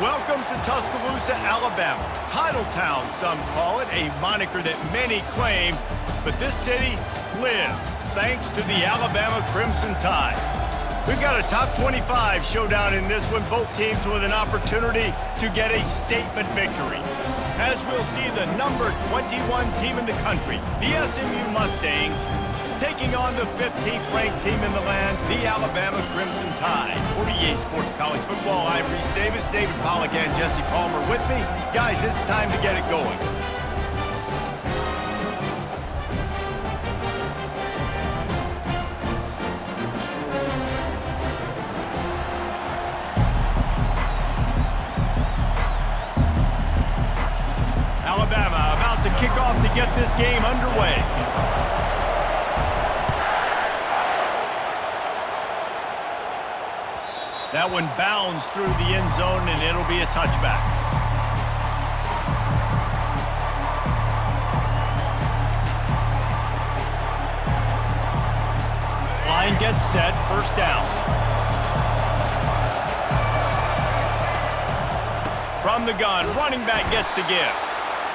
Welcome to Tuscaloosa, Alabama. Title Town, some call it, a moniker that many claim, but this city lives thanks to the Alabama Crimson Tide. We've got a top 25 showdown in this one, both teams with an opportunity to get a statement victory. As we'll see the number 21 team in the country, the SMU Mustangs, taking on the 15th ranked team in the land, the Alabama Crimson Tide. For EA Sports College Football, I'm Reese Davis, David Pollack and Jesse Palmer with me. Guys, it's time to get it going. Alabama about to kick off to get this game underway. That one bounds through the end zone, and it'll be a touchback. Line gets set, first down. From the gun, running back gets to give.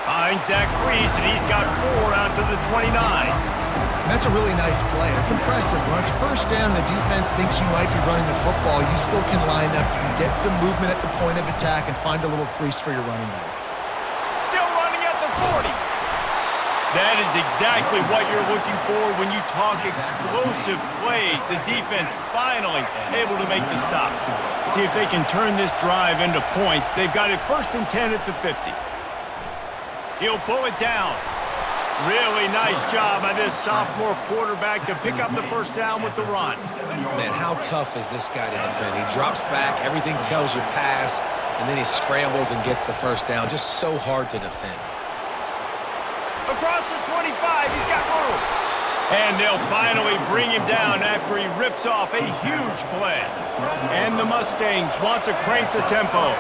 Finds that crease, and he's got 4 out to the 29. That's a really nice play. It's impressive. When it's first down and the defense thinks you might be running the football, you still can line up, you can get some movement at the point of attack, and find a little crease for your running back. Still running at the 40. That is exactly what you're looking for when you talk explosive plays. The defense finally able to make the stop. See if they can turn this drive into points. They've got it 1st and 10 at the 50. He'll pull it down. Really nice job by this sophomore quarterback to pick up the first down with the run. Man, how tough is this guy to defend? He drops back, everything tells you pass, and then he scrambles and gets the first down. Just so hard to defend. Across the 25, he's got room. And they'll finally bring him down after he rips off a huge play. And the Mustangs want to crank the tempo.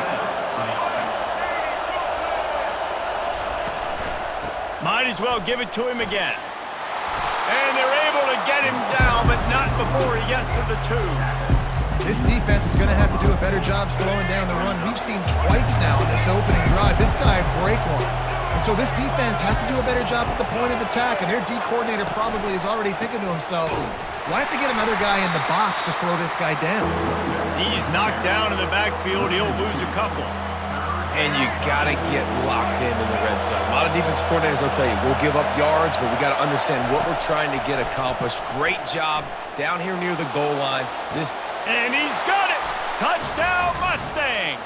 Might as well give it to him again. And they're able to get him down, but not before he gets to the 2. This defense is going to have to do a better job slowing down the run. We've seen twice now in this opening drive. This guy break one. And so this defense has to do a better job at the point of attack, and their D coordinator probably is already thinking to himself, well, I have to get another guy in the box to slow this guy down. He's knocked down in the backfield. He'll lose a couple. And you got to get locked in the red zone. A lot of defense coordinators will tell you, we'll give up yards, but we got to understand what we're trying to get accomplished. Great job down here near the goal line. And he's got it! Touchdown, Mustangs!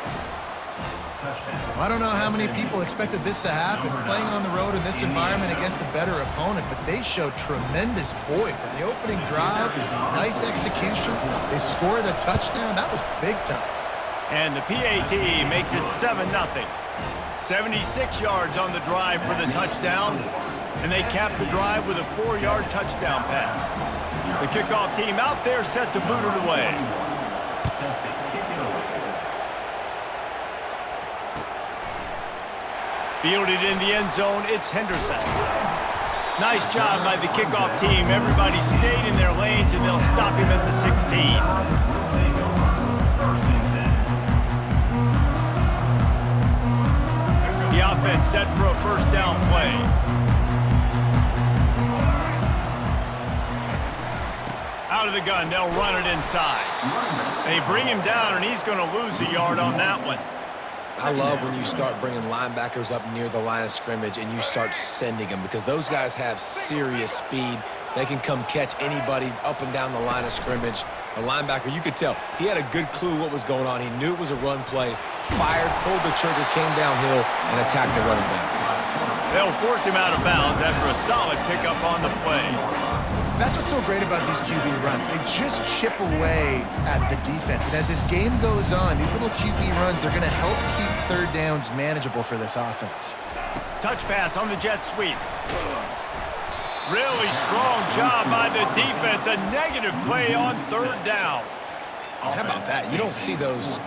I don't know how many people expected this to happen, playing on the road in this environment against a better opponent, but they showed tremendous poise. On the opening drive, nice execution. They scored a touchdown. That was big time. And the PAT makes it 7-0. 76 yards on the drive for the touchdown. And they cap the drive with a 4-yard touchdown pass. The kickoff team out there set to boot it away. Fielded in the end zone, it's Henderson. Nice job by the kickoff team. Everybody stayed in their lanes, and they'll stop him at the 16. The offense set for a first down play. Out of the gun, they'll run it inside. They bring him down, and he's going to lose a yard on that one. I love when you start bringing linebackers up near the line of scrimmage and you start sending them, because those guys have serious speed. They can come catch anybody up and down the line of scrimmage. The linebacker, you could tell, he had a good clue what was going on. He knew it was a run play, fired, pulled the trigger, came downhill, and attacked the running back. They'll force him out of bounds after a solid pickup on the play. That's what's so great about these QB runs. They just chip away at the defense. And as this game goes on, these little QB runs, they're going to help keep third downs manageable for this offense. Touch pass on the jet sweep. Really strong job by the defense. A negative play on third down. How about that? You don't see those,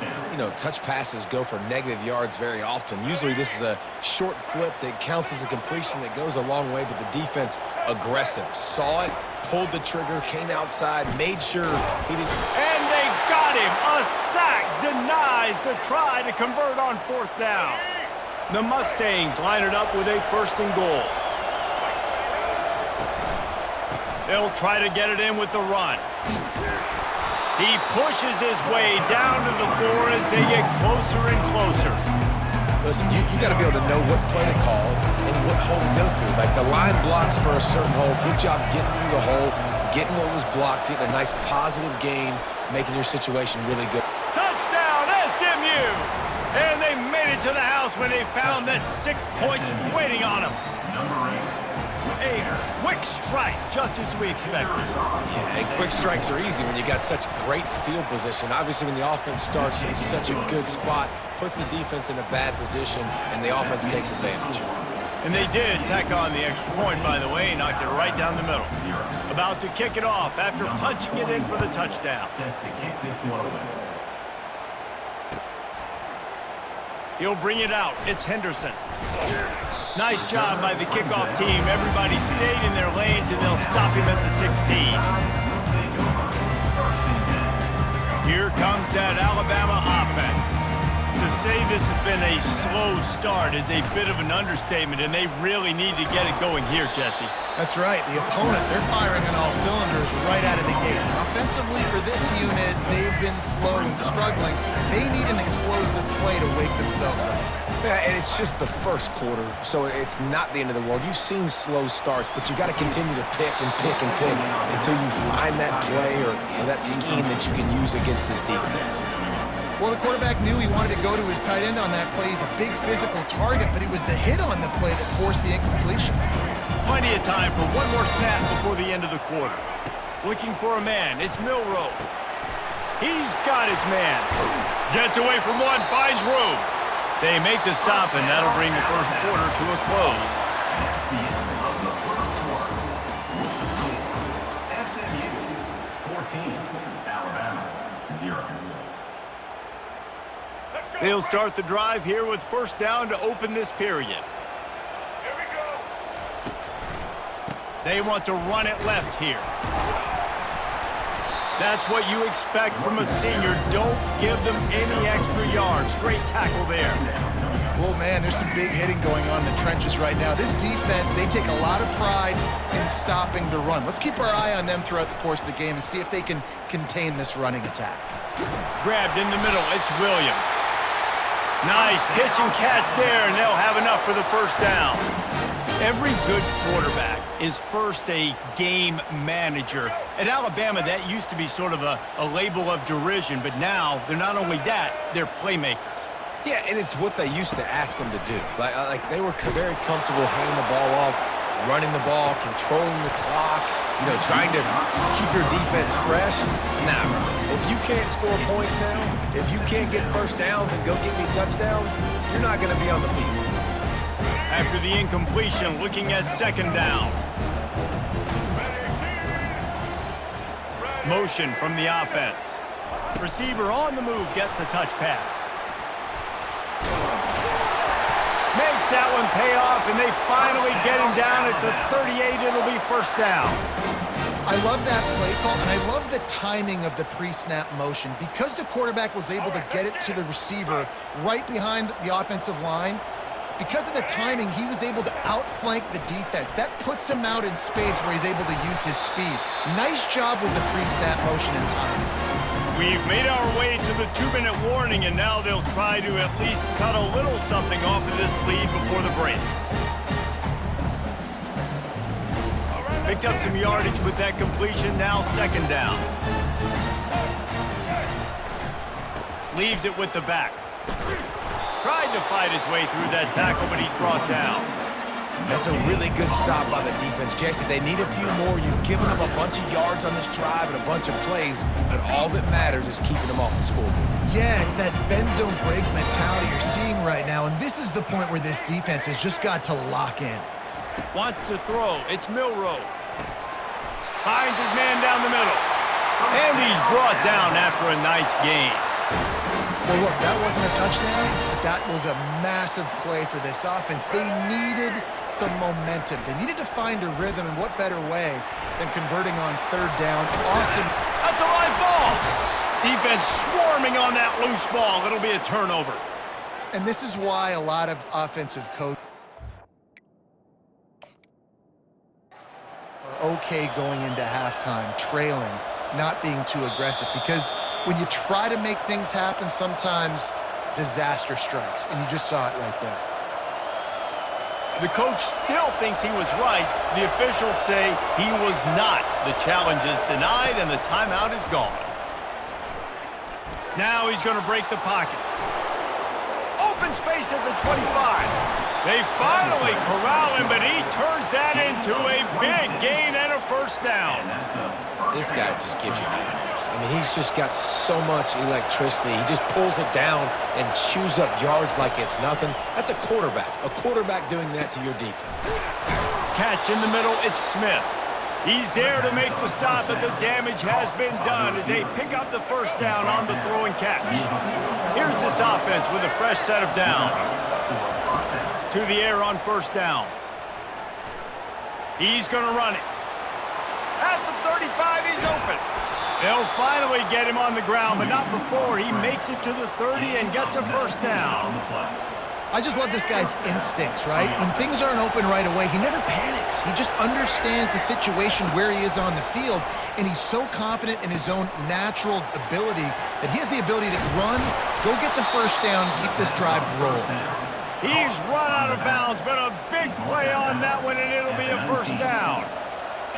touch passes go for negative yards very often. Usually this is a short flip that counts as a completion that goes a long way, but the defense aggressive. Saw it, pulled the trigger, came outside, made sure he didn't. And they got him. A sack denies the try to convert on 4th down. The Mustangs line it up with a 1st and goal. They'll try to get it in with the run. He pushes his way down to the 4 as they get closer and closer. Listen, you got to be able to know what play to call and what hole to go through. Like, the line blocks for a certain hole. Good job getting through the hole, getting what was blocked, getting a nice positive gain, making your situation really good. Touchdown, SMU! And they made it to the house when they found that 6 points waiting on them. A quick strike, just as we expected. Yeah, and quick strikes are easy when you got such great field position. Obviously, when the offense starts in such a good spot, puts the defense in a bad position, and the offense takes advantage. And they did tack on the extra point, by the way, knocked it right down the middle. About to kick it off after punching it in for the touchdown. He'll bring it out. It's Henderson. Nice job by the kickoff team. Everybody stayed in their lanes, and they'll stop him at the 16. Here comes that Alabama offense. To say this has been a slow start is a bit of an understatement, and they really need to get it going here, Jesse. That's right. The opponent, they're firing on all cylinders right out of the gate. Offensively for this unit, they've been slow and struggling. They need an explosive play to wake themselves up. Yeah, and it's just the first quarter, so it's not the end of the world. You've seen slow starts, but you got to continue to pick and pick and pick until you find that play or that scheme that you can use against this defense. Well, the quarterback knew he wanted to go to his tight end on that play. He's a big physical target, but it was the hit on the play that forced the incompletion. Plenty of time for one more snap before the end of the quarter. Looking for a man. It's Milroe. He's got his man. Gets away from one, finds room. They make the stop, and that'll bring the first quarter to a close. SMU 14, Alabama 0. They'll start the drive here with 1st down to open this period. Here we go. They want to run it left here. That's what you expect from a senior. Don't give them any extra yards. Great tackle there. Well, man, there's some big hitting going on in the trenches right now. This defense, they take a lot of pride in stopping the run. Let's keep our eye on them throughout the course of the game and see if they can contain this running attack. Grabbed in the middle. It's Williams. Nice pitch and catch there, and they'll have enough for the 1st down. Every good quarterback is first a game manager. At Alabama, that used to be sort of a label of derision, but now they're not only that, they're playmakers. Yeah, and it's what they used to ask them to do. Like they were very comfortable handing the ball off, running the ball, controlling the clock, trying to keep your defense fresh. Now, if you can't score points now, if you can't get 1st downs and go get me touchdowns, you're not going to be on the field. After the incompletion, looking at 2nd down. Motion from the offense. Receiver on the move gets the touch pass. Makes that one pay off, and they finally get him down at the 38. It'll be 1st down. I love that play call, and I love the timing of the pre-snap motion. Because the quarterback was able to get it to the receiver right behind the offensive line, because of the timing, he was able to outflank the defense. That puts him out in space where he's able to use his speed. Nice job with the pre-snap motion and timing. We've made our way to the 2-minute warning, and now they'll try to at least cut a little something off of this lead before the break. Picked up some yardage with that completion, now 2nd down. Leaves it with the back. Tried to fight his way through that tackle, but he's brought down. That's a really good stop by the defense, Jesse. They need a few more. You've given them a bunch of yards on this drive and a bunch of plays, but all that matters is keeping them off the scoreboard. Yeah, it's that bend don't break mentality you're seeing right now, and this is the point where this defense has just got to lock in. Wants to throw. It's Milroe. Finds his man down the middle. And he's brought down after a nice gain. Well, look, that wasn't a touchdown, but that was a massive play for this offense. They needed some momentum. They needed to find a rhythm, and what better way than converting on 3rd down. Awesome. That's a live ball. Defense swarming on that loose ball. It'll be a turnover. And this is why a lot of offensive coaches are okay going into halftime, trailing, not being too aggressive. Because when you try to make things happen, sometimes disaster strikes. And you just saw it right there. The coach still thinks he was right. The officials say he was not. The challenge is denied and the timeout is gone. Now he's going to break the pocket. Open space at the 25. They finally corral him, but he turns that into a big gain and a first down. This guy just gives you nightmares. I mean, he's just got so much electricity. He just pulls it down and chews up yards like it's nothing. That's a quarterback. A quarterback doing that to your defense. Catch in the middle, it's Smith. He's there to make the stop, but the damage has been done as they pick up the first down on the throw and catch. Here's this offense with a fresh set of downs. To the air on first down. He's going to run it. At the 35, he's open. They'll finally get him on the ground, but not before he makes it to the 30 and gets a first down. I just love this guy's instincts, right? When things aren't open right away, he never panics. He just understands the situation where he is on the field, and he's so confident in his own natural ability that he has the ability to run, go get the first down, and keep this drive rolling. He's run out of bounds, but a big play on that one, and it'll be a first down.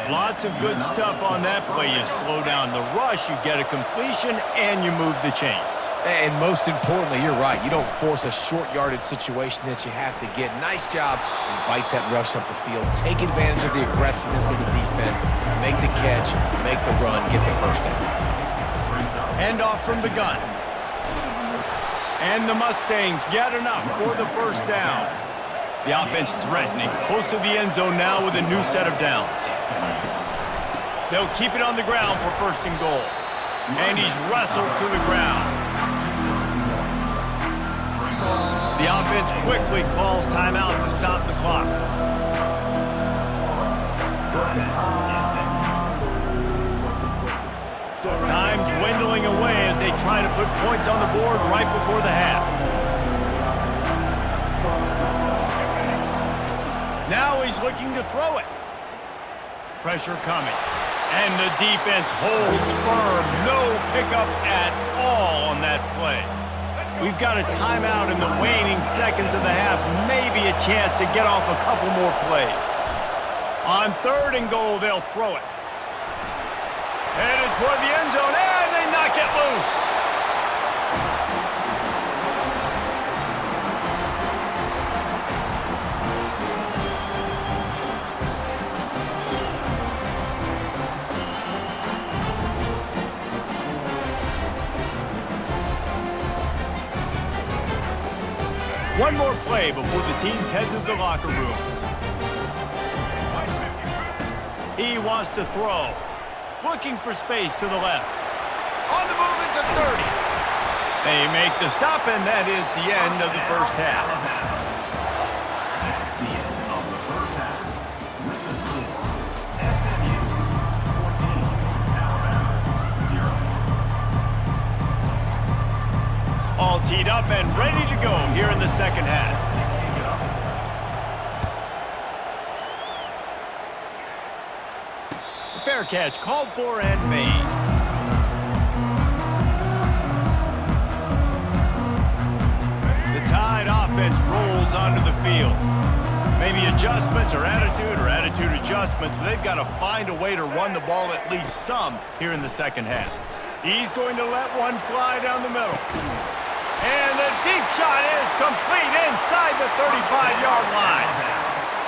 Lots of good stuff on that play. You slow down the rush, you get a completion, and you move the chains. And most importantly, you're right. You don't force a short yardage situation that you have to get. Nice job. Invite that rush up the field. Take advantage of the aggressiveness of the defense. Make the catch, make the run, get the first down. Hand off from the gun. And the Mustangs get enough for the first down. The offense threatening. Close to the end zone now with a new set of downs. They'll keep it on the ground for first and goal. And he's wrestled to the ground. The offense quickly calls timeout to stop the clock. Time dwindling away as they try to put points on the board right before the half. Now he's looking to throw it. Pressure coming. And the defense holds firm. No pickup at all on that play. We've got a timeout in the waning seconds of the half. Maybe a chance to get off a couple more plays. On third and goal, they'll throw it. Headed toward the end zone, and they knock it loose. One more play before the teams head to the locker rooms. He wants to throw. Looking for space to the left. On the move at the 30. They make the stop, and that is the end of the first half. That's the end of the first half. With the score, SMU 14, Alabama 0. All teed up and ready to go here in the second half. Fair catch called for and made. The Tide offense rolls onto the field. Maybe adjustments or attitude adjustments, but they've got to find a way to run the ball at least some here in the second half. He's going to let one fly down the middle. And the deep shot is complete inside the 35-yard line.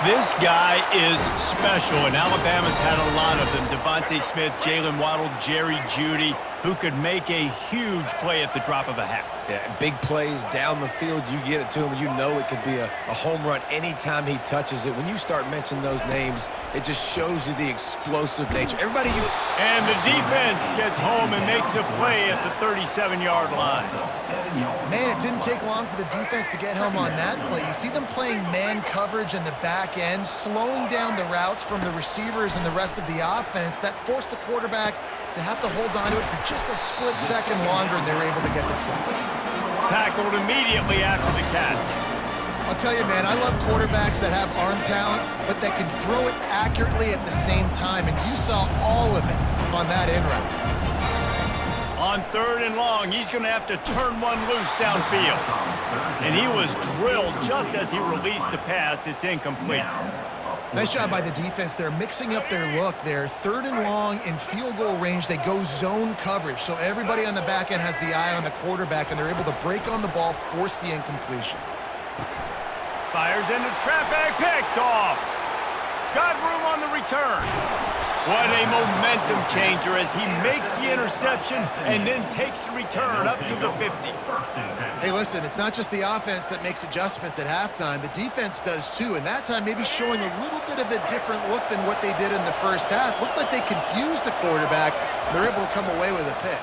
This guy is special, and Alabama's had a lot of them. Devontae Smith, Jalen Waddle, Jerry Jeudy, who could make a huge play at the drop of a hat. Yeah, big plays down the field. You get it to him, you know it could be a home run anytime he touches it. When you start mentioning those names, it just shows you the explosive nature. And the defense gets home and makes a play at the 37-yard line. Man, it didn't take long for the defense to get home on that play. You see them playing man coverage in the back end, slowing down the routes from the receivers and the rest of the offense. That forced the quarterback to have to hold on to it for just a split second longer, and they were able to get the sack. Tackled immediately after the catch. I'll tell you, man, I love quarterbacks that have arm talent, but that can throw it accurately at the same time, and you saw all of it on that in route. On 3rd and long, he's going to have to turn one loose downfield. And he was drilled just as he released the pass. It's incomplete. Nice job by the defense. They're mixing up their look. They're 3rd and long in field goal range. They go zone coverage. So everybody on the back end has the eye on the quarterback, and they're able to break on the ball, force the incompletion. Fires into traffic, picked off. Got room on the return. What a momentum changer as he makes the interception and then takes the return up to the 50. Hey, listen, it's not just the offense that makes adjustments at halftime. The defense does too, and that time maybe showing a little bit of a different look than what they did in the first half. Looked like they confused the quarterback. They're able to come away with a pick.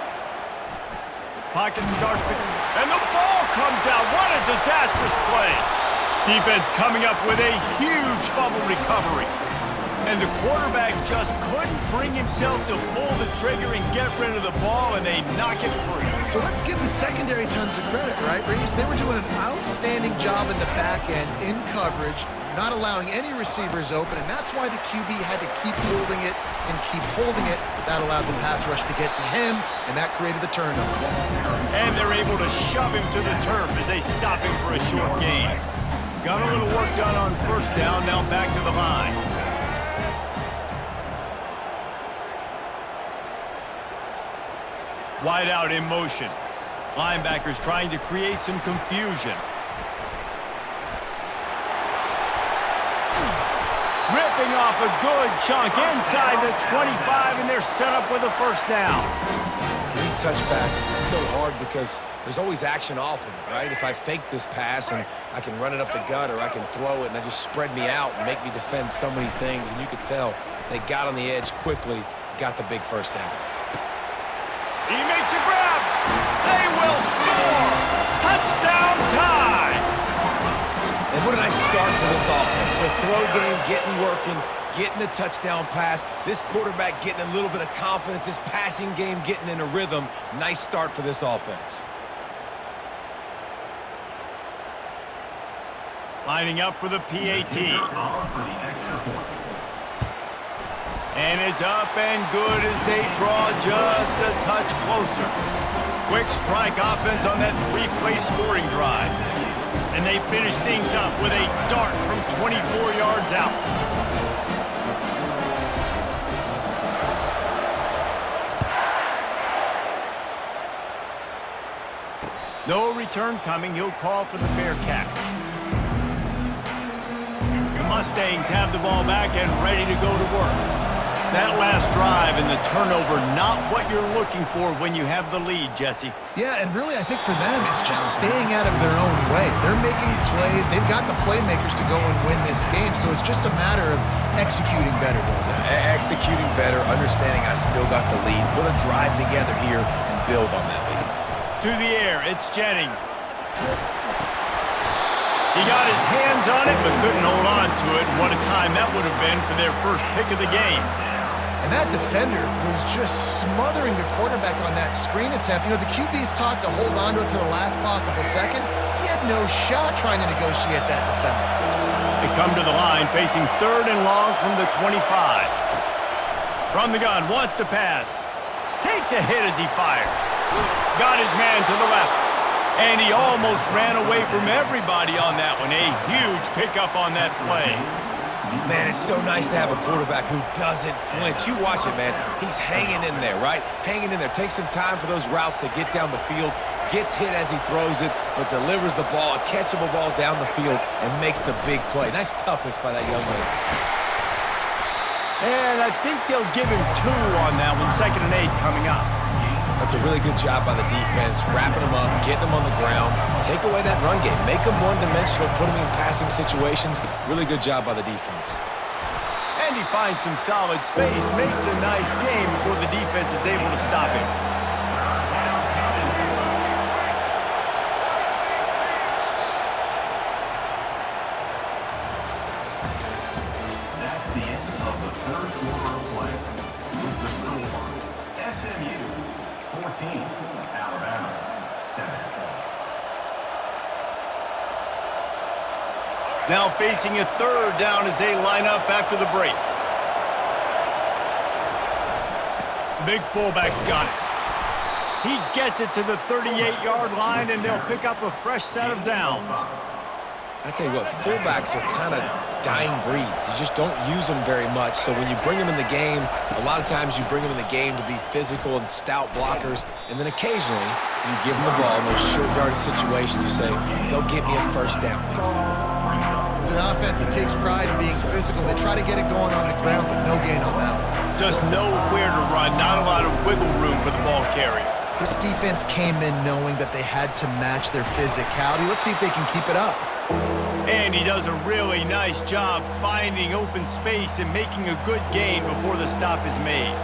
Pocket starts to... and the ball comes out. What a disastrous play. Defense coming up with a huge fumble recovery. And the quarterback just couldn't bring himself to pull the trigger and get rid of the ball, and they knock it free. So let's give the secondary tons of credit, right, Reese? They were doing an outstanding job in the back end, in coverage, not allowing any receivers open, and that's why the QB had to keep holding it and keep holding it. That allowed the pass rush to get to him, and that created the turnover. And they're able to shove him to the turf as they stop him for a short gain. Got a little work done on 1st down, now back to the line. Wide out in motion. Linebackers trying to create some confusion. Ripping off a good chunk inside the 25, and they're set up with a 1st down. These touch passes, it's so hard because there's always action off of it, right? If I fake this pass and I can run it up the gut or I can throw it and I just spread me out and make me defend so many things, and you could tell they got on the edge quickly, got the big 1st down. He makes a grab. They will score. Touchdown time. And what a nice start for this offense. The throw game getting working, getting the touchdown pass. This quarterback getting a little bit of confidence. This passing game getting in a rhythm. Nice start for this offense. Lining up for the PAT. And it's up and good as they draw just a touch closer. Quick strike offense on that 3-play scoring drive. And they finish things up with a dart from 24 yards out. No return coming. He'll call for the fair catch. The Mustangs have the ball back and ready to go to work. That last drive and the turnover, not what you're looking for when you have the lead, Jesse. Yeah, and really I think for them, it's just staying out of their own way. They're making plays. They've got the playmakers to go and win this game, so it's just a matter of executing better. Executing better, understanding I still got the lead, put a drive together here and build on that lead. To the air, it's Jennings. He got his hands on it but couldn't hold on to it. What a time that would have been for their first pick of the game. And that defender was just smothering the quarterback on that screen attempt. You know, the QB's taught to hold on to it to the last possible second. He had no shot trying to negotiate that defender. They come to the line facing 3rd and long from the 25. From the gun, wants to pass. Takes a hit as he fires. Got his man to the left. And he almost ran away from everybody on that one. A huge pickup on that play. Man, it's so nice to have a quarterback who doesn't flinch. You watch it, man. He's hanging in there, right? Hanging in there. Takes some time for those routes to get down the field. Gets hit as he throws it, but delivers the ball, a catchable ball down the field, and makes the big play. Nice toughness by that young man. And I think they'll give him 2 on that one. 2nd and 8 coming up. That's a really good job by the defense, wrapping them up, getting them on the ground, take away that run game, make them one-dimensional, put them in passing situations. Really good job by the defense. And he finds some solid space, makes a nice game before the defense is able to stop him. Alabama, 7 points. Now facing a third down as they line up after the break. Big fullback's got it. He gets it to the 38-yard line, and they'll pick up a fresh set of downs. I tell you what, fullbacks are kind of dying breeds. You just don't use them very much. So when you bring them in the game, a lot of times you bring them in the game to be physical and stout blockers, and then occasionally you give them the ball in those short yardage situations. You say, go get me a first down, big fella. It's an offense that takes pride in being physical. They try to get it going on the ground, but no gain on that one. Just nowhere to run, not a lot of wiggle room for the ball carrier. This defense came in knowing that they had to match their physicality. Let's see if they can keep it up. And he does a really nice job finding open space and making a good gain before the stop is made.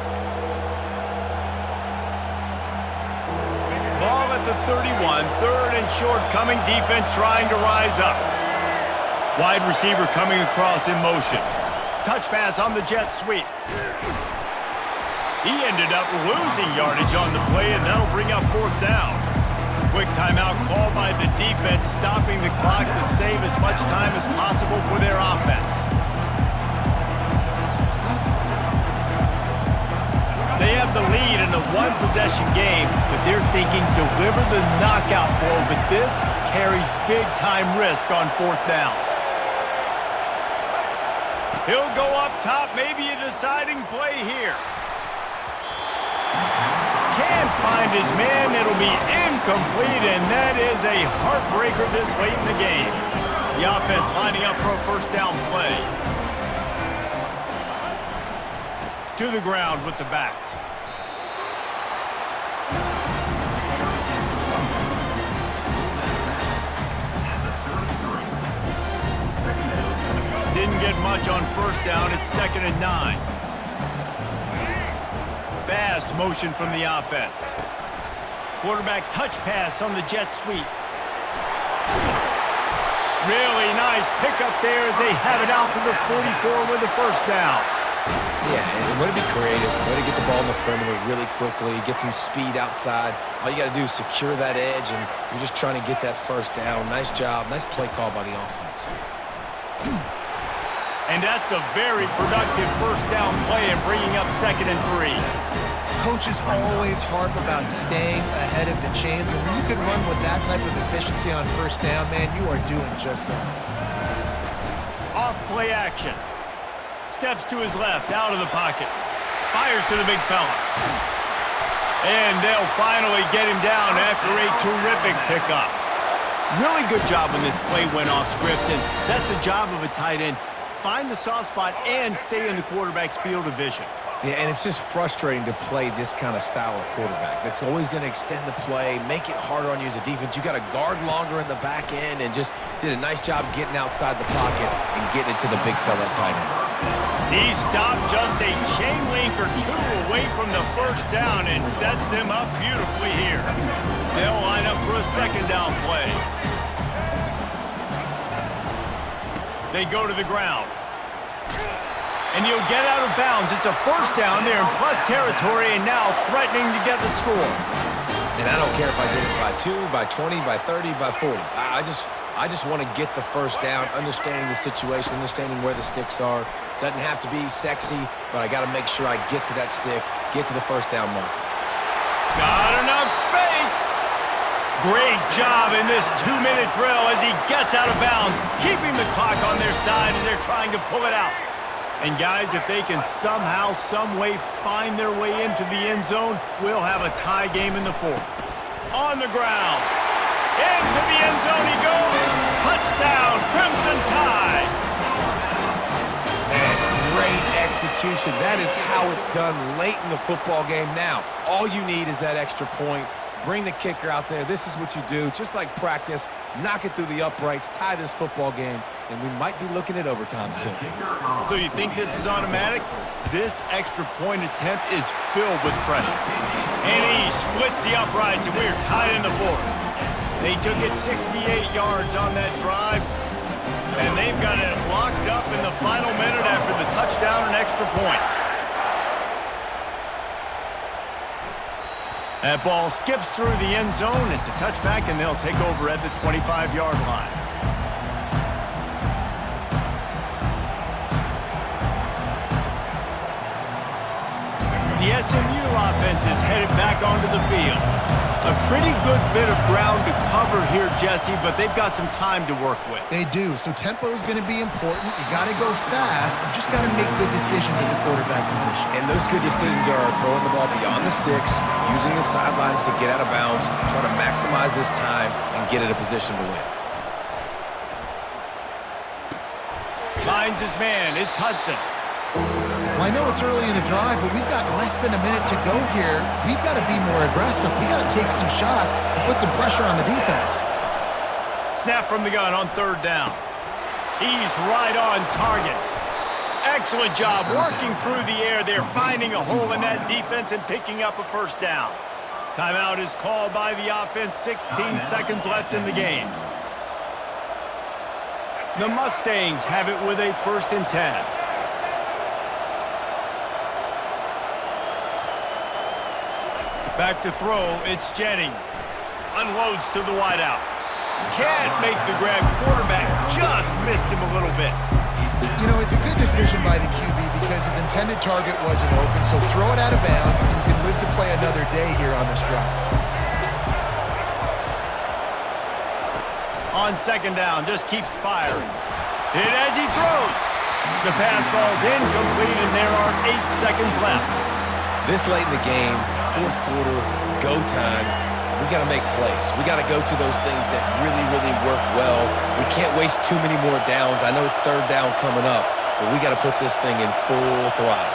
Ball at the 31, third and short coming, defense trying to rise up. Wide receiver coming across in motion. Touch pass on the jet sweep. He ended up losing yardage on the play, and that'll bring up fourth down. Quick timeout called by the defense, stopping the clock to save as much time as possible for their offense. They have the lead in a one-possession game, but they're thinking deliver the knockout blow, but this carries big-time risk on fourth down. He'll go up top, maybe a deciding play here. Can't find his man, it'll be incomplete, and that is a heartbreaker this late in the game. The offense lining up for a first down play. To the ground with the back. Didn't get much on first down, it's 2nd and 9. Fast motion from the offense. Quarterback touch pass on the jet sweep. Really nice pickup there as they have it out to the 44 with the first down. Yeah, and way to be creative, way to get the ball in the perimeter really quickly, get some speed outside. All you got to do is secure that edge, and you're just trying to get that first down. Nice job, nice play call by the offense. And that's a very productive first down play and bringing up 2nd and 3. Coaches always harp about staying ahead of the chains, and when you can run with that type of efficiency on first down, man, you are doing just that. Off play action. Steps to his left, out of the pocket. Fires to the big fella. And they'll finally get him down after a terrific pickup. Really good job when this play went off script, and that's the job of a tight end. Find the soft spot and stay in the quarterback's field of vision. Yeah, and it's just frustrating to play this kind of style of quarterback. That's always going to extend the play, make it harder on you as a defense. You got to guard longer in the back end, and just did a nice job getting outside the pocket and getting it to the big fella at tight end. He stopped just a chain link or two away from the first down and sets them up beautifully here. They'll line up for a second down play. They go to the ground. And he'll get out of bounds. It's a first down there in plus territory, and now threatening to get the score. And I don't care if I get it by 2, by 20, by 30, by 40. I just want to get the first down, understanding the situation, understanding where the sticks are. Doesn't have to be sexy, but I got to make sure I get to that stick, get to the first down mark. Got enough space. Great job in this 2-minute drill as he gets out of bounds, keeping the clock on their side as they're trying to pull it out. And guys, if they can somehow, some way find their way into the end zone, we'll have a tie game in the fourth. On the ground. Into the end zone he goes. Touchdown, Crimson Tide. And great execution. That is how it's done late in the football game. Now, all you need is that extra point. Bring the kicker out there. This is what you do. Just like practice, knock it through the uprights, tie this football game, and we might be looking at overtime soon. So you think this is automatic? This extra point attempt is filled with pressure. And he splits the uprights, and we're tied in the fourth. They took it 68 yards on that drive, and they've got it locked up in the final minute after the touchdown and extra point. That ball skips through the end zone. It's a touchback, and they'll take over at the 25-yard line. The SMU offense is headed back onto the field. A pretty good bit of ground to cover here, Jesse, but they've got some time to work with. They do, so tempo is going to be important. You got to go fast. You just got to make good decisions at the quarterback position. And those good decisions are throwing the ball beyond the sticks, using the sidelines to get out of bounds, trying to maximize this time and get in a position to win. Finds his man. It's Hudson. Well, I know it's early in the drive, but we've got less than a minute to go here. We've got to be more aggressive. We got to take some shots and put some pressure on the defense. Snap from the gun on third down. He's right on target. Excellent job working through the air there, finding a hole in that defense and picking up a first down. Timeout is called by the offense. 16 seconds left in the game. The Mustangs have it with a 1st and 10. Back to throw, it's Jennings. Unloads to the wideout. Can't make the grab. Quarterback just missed him a little bit. You know, it's a good decision by the QB because his intended target wasn't open, so throw it out of bounds, and you can live to play another day here on this drive. On 2nd down, just keeps firing. Hit as he throws. The pass falls incomplete, and there are 8 seconds left. This late in the game, 4th quarter, go time, we got to make plays. We got to go to those things that really, really work well. We can't waste too many more downs. I know it's 3rd down coming up, but we got to put this thing in full throttle.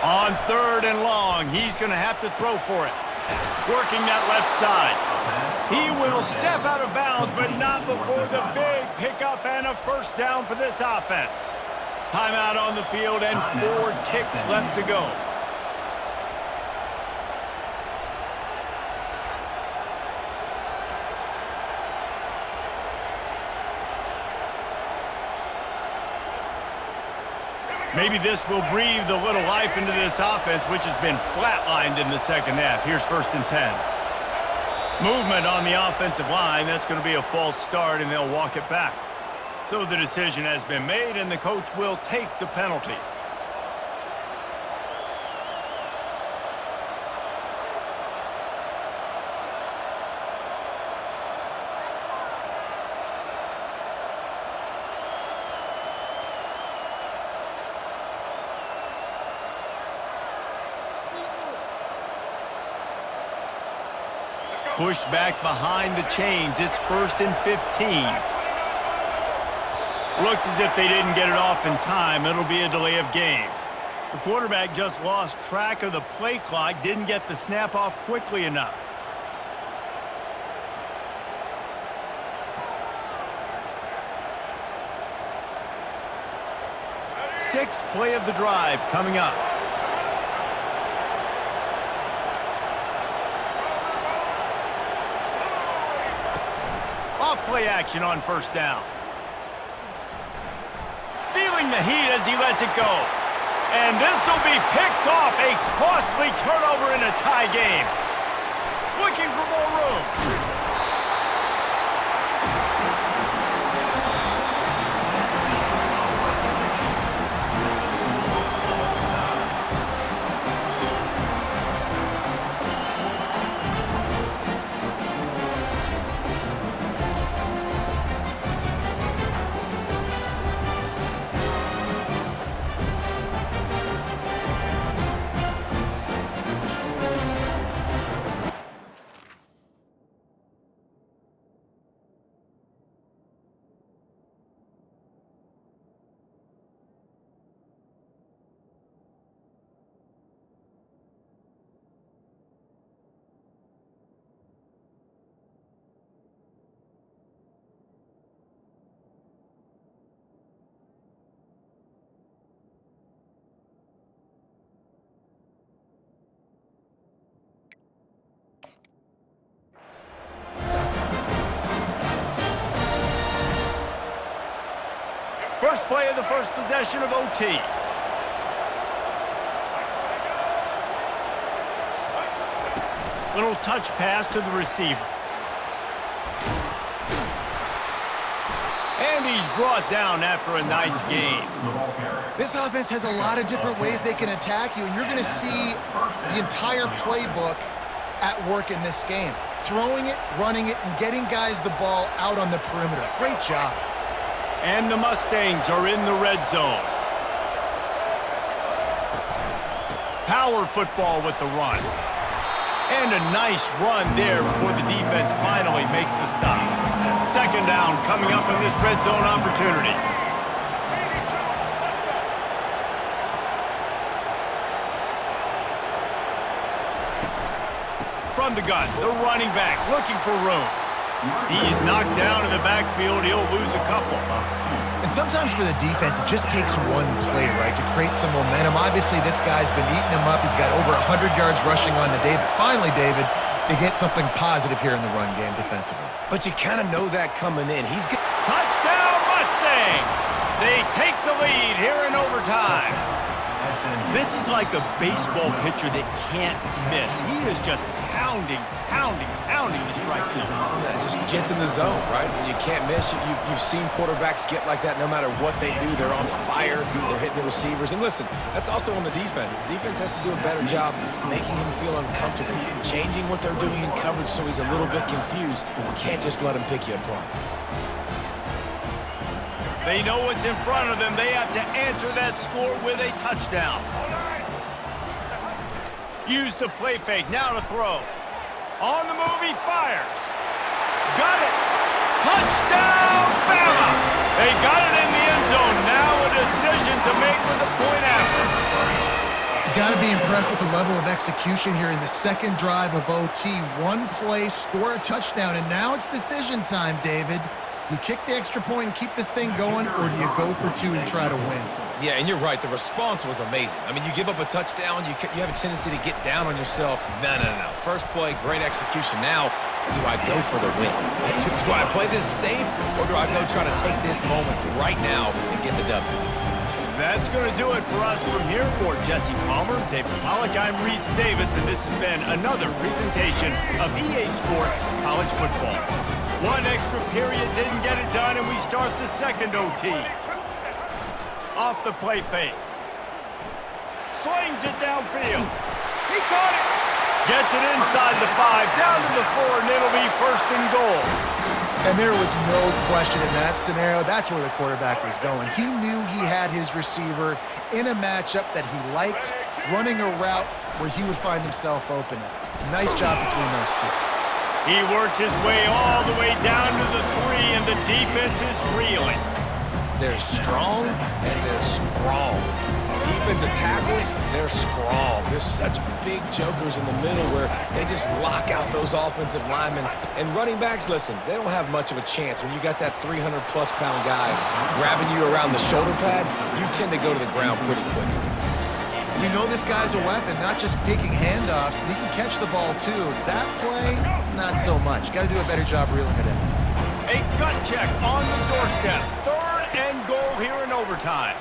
On 3rd and long, he's going to have to throw for it. Working that left side. He will step out of bounds, but not before the big pickup and a first down for this offense. Timeout on the field and 4 ticks left to go. Maybe this will breathe a little life into this offense, which has been flatlined in the 2nd half. Here's 1st and 10. Movement on the offensive line. That's going to be a false start, and they'll walk it back. So the decision has been made, and the coach will take the penalty. Pushed back behind the chains. It's 1st and 15. Looks as if they didn't get it off in time. It'll be a delay of game. The quarterback just lost track of the play clock, didn't get the snap off quickly enough. 6th play of the drive coming up. Off play action on 1st down. Feeling the heat as he lets it go. And this will be picked off. A costly turnover in a tie game. Looking for more room. First play of the first possession of OT. Little touch pass to the receiver. And he's brought down after a nice gain. This offense has a lot of different ways they can attack you, and you're going to see the entire playbook at work in this game. Throwing it, running it, and getting guys the ball out on the perimeter. Great job. And the Mustangs are in the red zone. Power football with the run. And a nice run there before the defense finally makes the stop. Second down coming up in this red zone opportunity. From the gun, the running back looking for room. He's knocked down in the backfield. He'll lose a couple. And sometimes for the defense, it just takes one play, right, to create some momentum. Obviously, this guy's been eating him up. He's got over 100 yards rushing on the day. But finally, David, they get something positive here in the run game defensively. But you kind of know that coming in. Touchdown, Mustangs! They take the lead here in overtime. This is like a baseball pitcher that can't miss. He is just pounding the strike zone. Yeah, it just gets in the zone, right? When you can't miss, you've seen quarterbacks get like that no matter what they do. They're on fire. They're hitting the receivers. And listen, that's also on the defense. The defense has to do a better job making him feel uncomfortable, changing what they're doing in coverage so he's a little bit confused. You can't just let him pick you apart. They know what's in front of them. They have to answer that score with a touchdown. Use the play fake. Now to throw. On the move, he fires. Got it. Touchdown, Bama! They got it in the end zone. Now a decision to make with the point after. You got to be impressed with the level of execution here in the second drive of OT. One play, score a touchdown, and now it's decision time, David. Do you kick the extra point and keep this thing going, or do you go for two and try to win? Yeah, and you're right. The response was amazing. I mean, you give up a touchdown, you have a tendency to get down on yourself. No. First play, great execution. Now, do I go for the win? Do I play this safe, or do I go try to take this moment right now and get the W? That's going to do it for us from here. For Jesse Palmer, David Pollack, I'm Reese Davis, and this has been another presentation of EA Sports College Football. One extra period didn't get it done, and we start the second OT. Off the play fake. Slings it downfield. He caught it. Gets it inside the 5, down to the 4, and it'll be first and goal. And there was no question in that scenario. That's where the quarterback was going. He knew he had his receiver in a matchup that he liked, running a route where he would find himself open. Nice job between those two. He works his way all the way down to the 3, and the defense is reeling. They're strong, and they're strong. Defensive tackles, they're strong. There's such big jokers in the middle where they just lock out those offensive linemen. And running backs, listen, they don't have much of a chance. When you got that 300-plus pound guy grabbing you around the shoulder pad, you tend to go to the ground pretty quickly. You know this guy's a weapon, not just taking handoffs, but he can catch the ball too. That play, not so much. Got to do a better job reeling it in. A gut check on the doorstep. Third and goal here in overtime.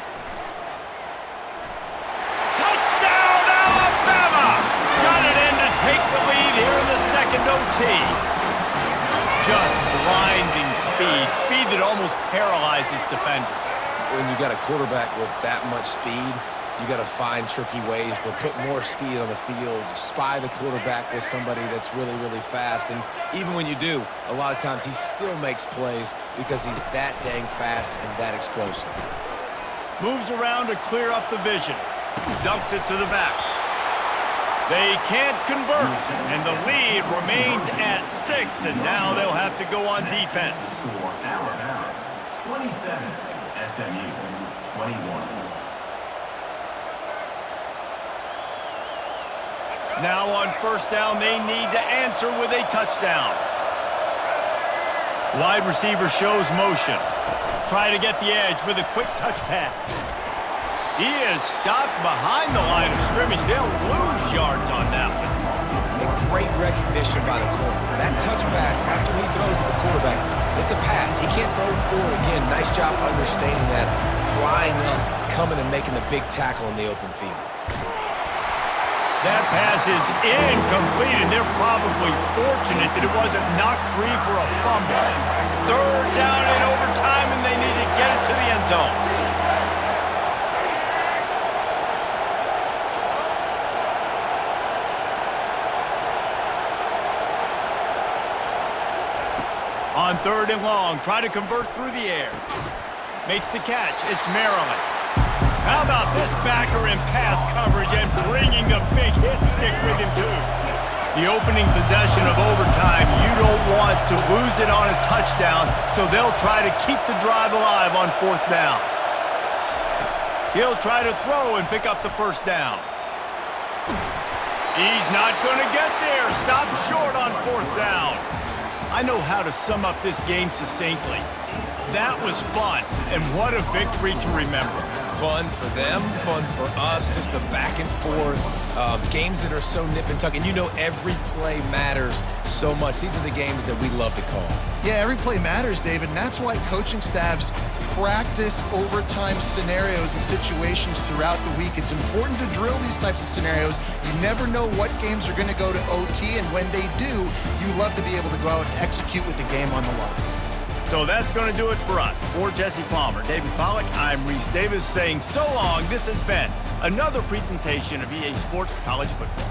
Touchdown, Alabama! Got it in to take the lead here in the second OT. Just blinding speed. Speed that almost paralyzes defenders. When you got a quarterback with that much speed, you got to find tricky ways to put more speed on the field, spy the quarterback with somebody that's really, really fast. And even when you do, a lot of times he still makes plays because he's that dang fast and that explosive. Moves around to clear up the vision. Dumps it to the back. They can't convert, and the lead remains at 6, and now they'll have to go on defense. For Alabama, 27, SMU, 21. Now on first down, they need to answer with a touchdown. Wide receiver shows motion. Try to get the edge with a quick touch pass. He is stopped behind the line of scrimmage. They'll lose yards on that one. And great recognition by the corner. That touch pass, after he throws at the quarterback, it's a pass. He can't throw it forward again. Nice job understanding that, flying up, coming and making the big tackle in the open field. That pass is incomplete, and they're probably fortunate that it wasn't knocked free for a fumble. Third down in overtime, and they need to get it to the end zone. On third and long, try to convert through the air. Makes the catch. It's Maryland. How about this backer in pass coverage and bringing a big hit stick with him, too? The opening possession of overtime, you don't want to lose it on a touchdown, so they'll try to keep the drive alive on fourth down. He'll try to throw and pick up the first down. He's not going to get there. Stop short on fourth down. I know how to sum up this game succinctly. That was fun, and what a victory to remember. Fun for them, fun for us, just the back and forth, games that are so nip and tuck. And you know every play matters so much. These are the games that we love to call. Yeah, every play matters, David, and that's why coaching staffs practice overtime scenarios and situations throughout the week. It's important to drill these types of scenarios. You never know what games are going to go to OT, and when they do, you love to be able to go out and execute with the game on the line. So that's going to do it for us. For Jesse Palmer, David Pollack, I'm Reese Davis saying so long. This has been another presentation of EA Sports College Football.